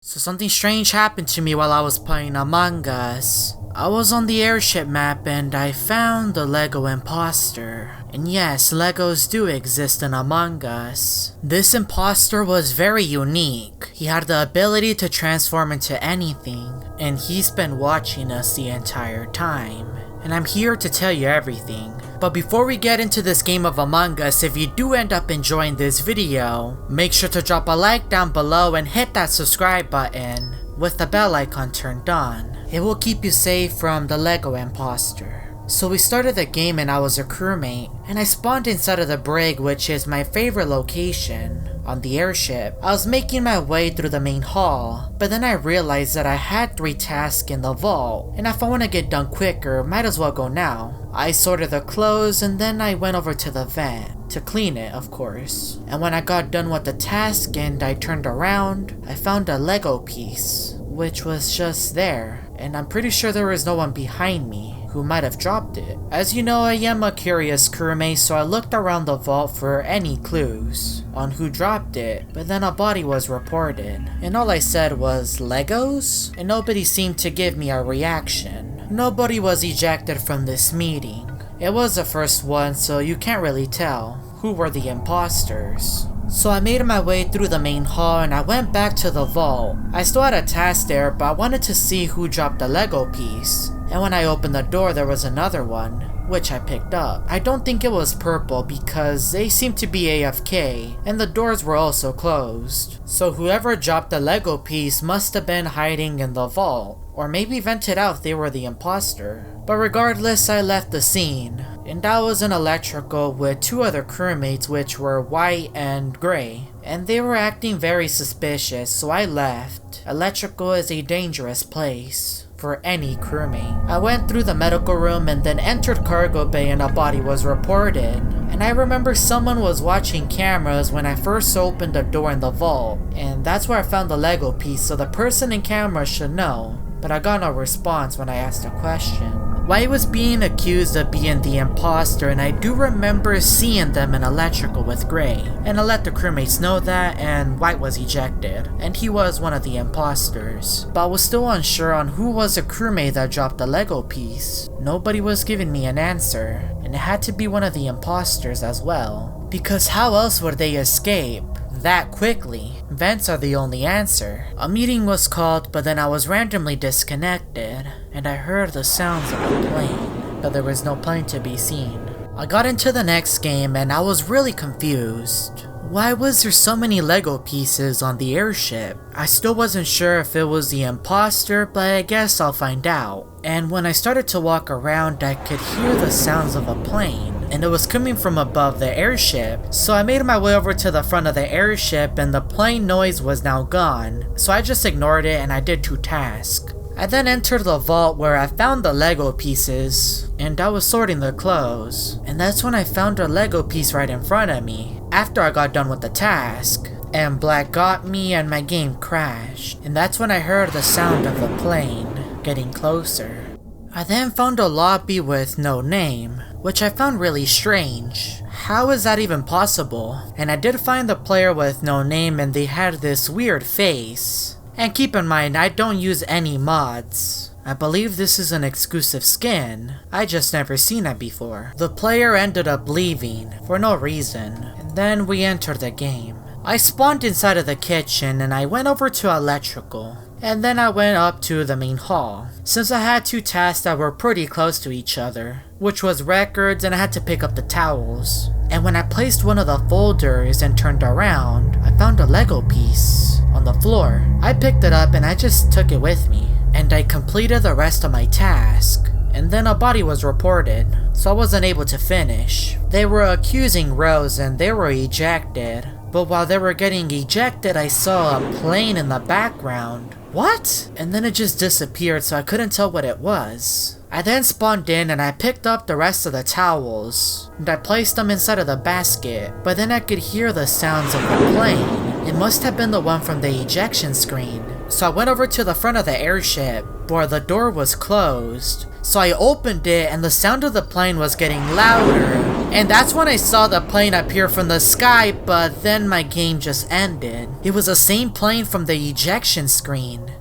So something strange happened to me while I was playing Among Us. I was on the airship map and I found the Lego Imposter. And yes, Legos do exist in Among Us. This imposter was very unique. He had the ability to transform into anything, and he's been watching us the entire time. And I'm here to tell you everything. But before we get into this game of Among Us, if you do end up enjoying this video, make sure to drop a like down below and hit that subscribe button with the bell icon turned on. It will keep you safe from the Lego Imposter. So we started the game and I was a crewmate, and I spawned inside of the brig, which is my favorite location. On the airship, I was making my way through the main hall, but then I realized that I had 3 tasks in the vault, and if I want to get done quicker, might as well go now. I sorted the clothes and then I went over to the vent, to clean it of course. And when I got done with the task and I turned around, I found a Lego piece, which was just there, and I'm pretty sure there was no one behind me who might have dropped it. As you know, I am a curious crewmate, so I looked around the vault for any clues on who dropped it, but then a body was reported, and all I said was Legos, and nobody seemed to give me a reaction. Nobody was ejected from this meeting. It was the first one, so you can't really tell who were the imposters. So I made my way through the main hall and I went back to the vault. I still had a task there, but I wanted to see who dropped the Lego piece. And when I opened the door, there was another one, which I picked up. I don't think it was purple because they seemed to be AFK, and the doors were also closed. So whoever dropped the Lego piece must have been hiding in the vault, or maybe vented out if they were the imposter. But regardless, I left the scene, and I was in electrical with 2 other crewmates, which were white and gray, and they were acting very suspicious, so I left. Electrical is a dangerous place for any crewmate. I went through the medical room and then entered cargo bay and a body was reported. And I remember someone was watching cameras when I first opened the door in the vault, and that's where I found the Lego piece, so the person in camera should know. But I got no response when I asked a question. White was being accused of being the imposter, and I do remember seeing them in electrical with Gray. And I let the crewmates know that, and White was ejected, and he was one of the imposters. But I was still unsure on who was the crewmate that dropped the Lego piece. Nobody was giving me an answer, and it had to be one of the imposters as well. Because how else would they escape that quickly? Vents are the only answer. A meeting was called, but then I was randomly disconnected, and I heard the sounds of a plane, but there was no plane to be seen. I got into the next game and I was really confused. Why was there so many Lego pieces on the airship? I still wasn't sure if it was the imposter, but I guess I'll find out. And when I started to walk around, I could hear the sounds of a plane, and it was coming from above the airship. So I made my way over to the front of the airship and the plane noise was now gone. So I just ignored it and I did 2 tasks. I then entered the vault where I found the Lego pieces, and I was sorting the clothes. And that's when I found a Lego piece right in front of me, after I got done with the task. And black got me and my game crashed. And that's when I heard the sound of the plane getting closer. I then found a lobby with no name, which I found really strange. How is that even possible? And I did find the player with no name and they had this weird face. And keep in mind, I don't use any mods. I believe this is an exclusive skin. I just never seen it before. The player ended up leaving for no reason, and then we entered the game. I spawned inside of the kitchen and I went over to electrical. And then I went up to the main hall, since I had 2 tasks that were pretty close to each other, which was records and I had to pick up the towels. And when I placed one of the folders and turned around, I found a Lego piece on the floor. I picked it up and I just took it with me, and I completed the rest of my task. And then a body was reported, so I wasn't able to finish. They were accusing Rose and they were ejected, but while they were getting ejected I saw a plane in the background. What? And then it just disappeared, so I couldn't tell what it was. I then spawned in and I picked up the rest of the towels, and I placed them inside of the basket, but then I could hear the sounds of the plane. It must have been the one from the ejection screen, So I went over to the front of the airship, where the door was closed. So I opened it and the sound of the plane was getting louder. And that's when I saw the plane appear from the sky, but then my game just ended. It was the same plane from the ejection screen.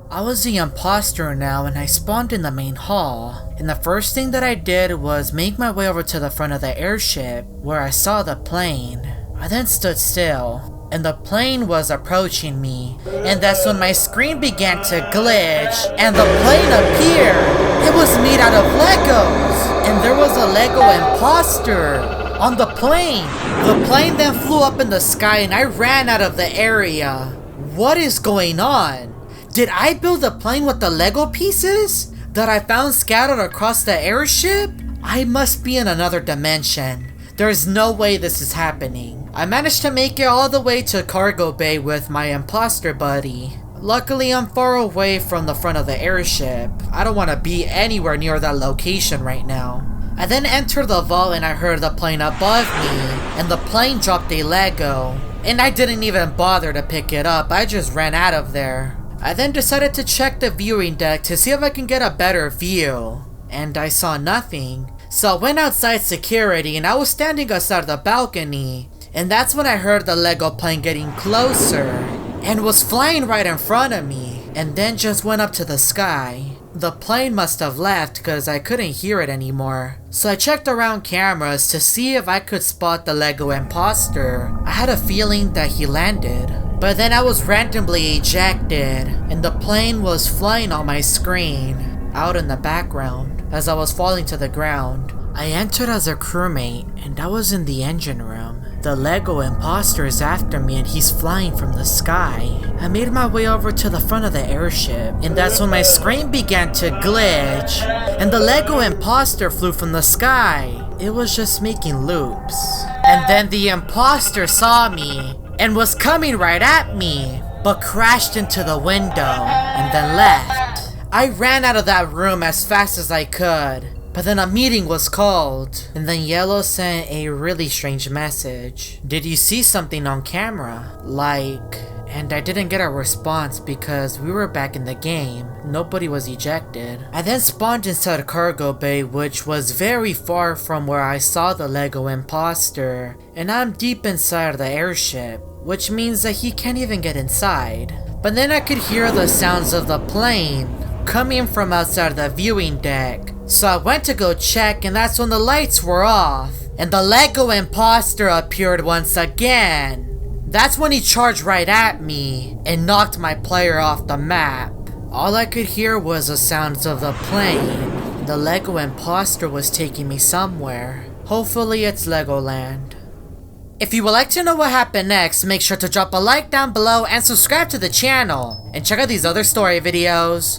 I was the imposter now and I spawned in the main hall. And the first thing that I did was make my way over to the front of the airship, where I saw the plane. I then stood still. And the plane was approaching me, and that's when my screen began to glitch, and the plane appeared. It was made out of Legos, and there was a Lego imposter on the plane. The plane then flew up in the sky and I ran out of the area. What is going on? Did I build the plane with the Lego pieces that I found scattered across the airship? I must be in another dimension. There's no way this is happening. I managed to make it all the way to cargo bay with my imposter buddy. Luckily, I'm far away from the front of the airship. I don't want to be anywhere near that location right now. I then entered the vault and I heard the plane above me, and the plane dropped a Lego. And I didn't even bother to pick it up, I just ran out of there. I then decided to check the viewing deck to see if I can get a better view. And I saw nothing. So I went outside security and I was standing outside the balcony. And that's when I heard the Lego plane getting closer and was flying right in front of me and then just went up to the sky. The plane must have left because I couldn't hear it anymore. So I checked around cameras to see if I could spot the Lego imposter. I had a feeling that he landed. But then I was randomly ejected and the plane was flying on my screen out in the background as I was falling to the ground. I entered as a crewmate and I was in the engine room. The Lego imposter is after me and he's flying from the sky. I made my way over to the front of the airship and that's when my screen began to glitch and the Lego imposter flew from the sky. It was just making loops. And then the imposter saw me and was coming right at me, but crashed into the window and then left. I ran out of that room as fast as I could. But then a meeting was called, and then Yellow sent a really strange message. Did you see something on camera? Like, and I didn't get a response because we were back in the game. Nobody was ejected. I then spawned inside cargo bay, which was very far from where I saw the Lego imposter. And I'm deep inside the airship, which means that he can't even get inside. But then I could hear the sounds of the plane coming from outside the viewing deck. So I went to go check and that's when the lights were off and the Lego imposter appeared once again. That's when he charged right at me and knocked my player off the map. All I could hear was the sounds of the plane. The Lego imposter was taking me somewhere. Hopefully it's Legoland. If you would like to know what happened next, make sure to drop a like down below and subscribe to the channel. And check out these other story videos.